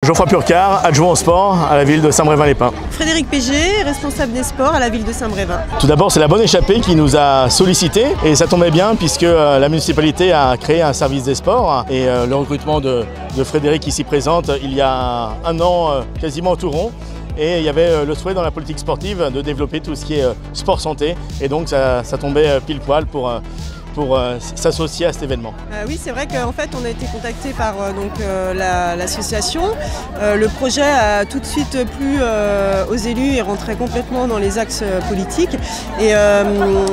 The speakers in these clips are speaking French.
Geoffroy Purcard, adjoint au sport à la ville de Saint-Brévin-les-Pins. Frédéric Péger, responsable des sports à la ville de Saint-Brévin. Tout d'abord, c'est la Bonne Échappée qui nous a sollicité et ça tombait bien puisque la municipalité a créé un service des sports et le recrutement de Frédéric qui s'y présente il y a un an quasiment tout rond. Et il y avait le souhait dans la politique sportive de développer tout ce qui est sport santé et donc ça tombait pile poil pour s'associer à cet événement. Oui, c'est vrai qu'en fait on a été contacté par l'association. Le projet a tout de suite plu aux élus et rentrait complètement dans les axes politiques. Et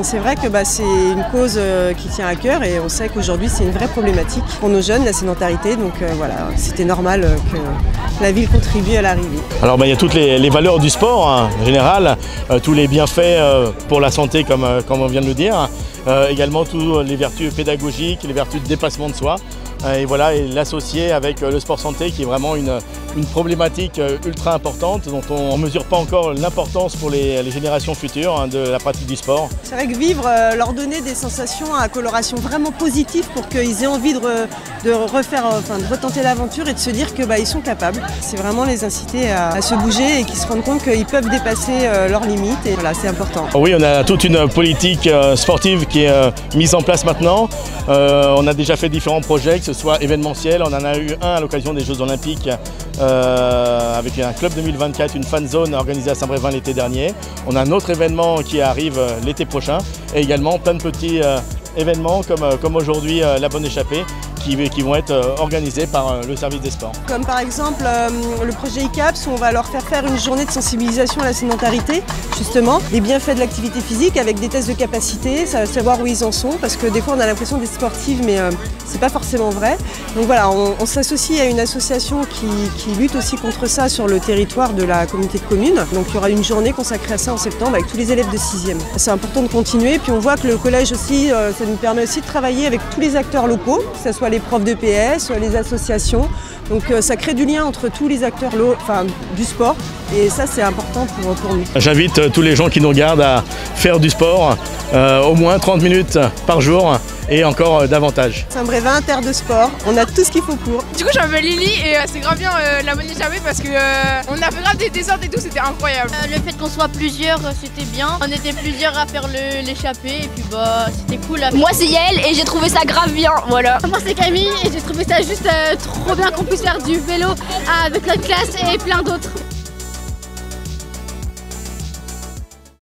c'est vrai que c'est une cause qui tient à cœur et on sait qu'aujourd'hui c'est une vraie problématique pour nos jeunes, la sédentarité. Donc voilà, c'était normal que la ville contribue à l'arrivée. Alors il y a toutes les valeurs du sport en général, tous les bienfaits pour la santé comme on vient de le dire. Également toutes les vertus pédagogiques, les vertus de dépassement de soi. Et voilà, et l'associer avec le sport santé qui est vraiment une problématique ultra importante dont on ne mesure pas encore l'importance pour les générations futures de la pratique du sport. C'est vrai que vivre, leur donner des sensations à coloration vraiment positive pour qu'ils aient envie de retenter l'aventure et de se dire qu'ils sont capables. C'est vraiment les inciter à se bouger et qu'ils se rendent compte qu'ils peuvent dépasser leurs limites et voilà, c'est important. Oui, on a toute une politique sportive qui est mise en place maintenant. On a déjà fait différents projets, que ce soit événementiel, on en a eu un à l'occasion des Jeux Olympiques avec un club 2024, une fan zone organisée à Saint-Brévin l'été dernier. On a un autre événement qui arrive l'été prochain et également plein de petits événements comme aujourd'hui la Bonne Échappée qui vont être organisés par le service des sports. Comme par exemple le projet ICAPS où on va leur faire une journée de sensibilisation à la sédentarité, justement, les bienfaits de l'activité physique avec des tests de capacité, savoir où ils en sont, parce que des fois on a l'impression d'être sportive mais c'est pas forcément vrai. Donc voilà, on s'associe à une association qui lutte aussi contre ça sur le territoire de la communauté de communes. Donc il y aura une journée consacrée à ça en septembre avec tous les élèves de 6e. C'est important de continuer, puis on voit que le collège aussi, ça nous permet aussi de travailler avec tous les acteurs locaux, que ce soit les profs de PS, les associations. Donc ça crée du lien entre tous les acteurs du sport et ça c'est important pour nous. J'invite tous les gens qui nous regardent à faire du sport au moins 30 minutes par jour et encore davantage. Saint-Brévin, terre de sport, on a tout ce qu'il faut pour. Du coup je m'appelle Lily et c'est grave bien la Bonne Échappée parce que on a fait grave des descentes et tout, c'était incroyable. Le fait qu'on soit plusieurs, c'était bien. On était plusieurs à faire l'échappée et puis c'était cool. Moi c'est Yael et j'ai trouvé ça grave bien, voilà. Moi c'est Camille et j'ai trouvé ça juste trop bien qu'on puisse faire du vélo avec notre classe et plein d'autres.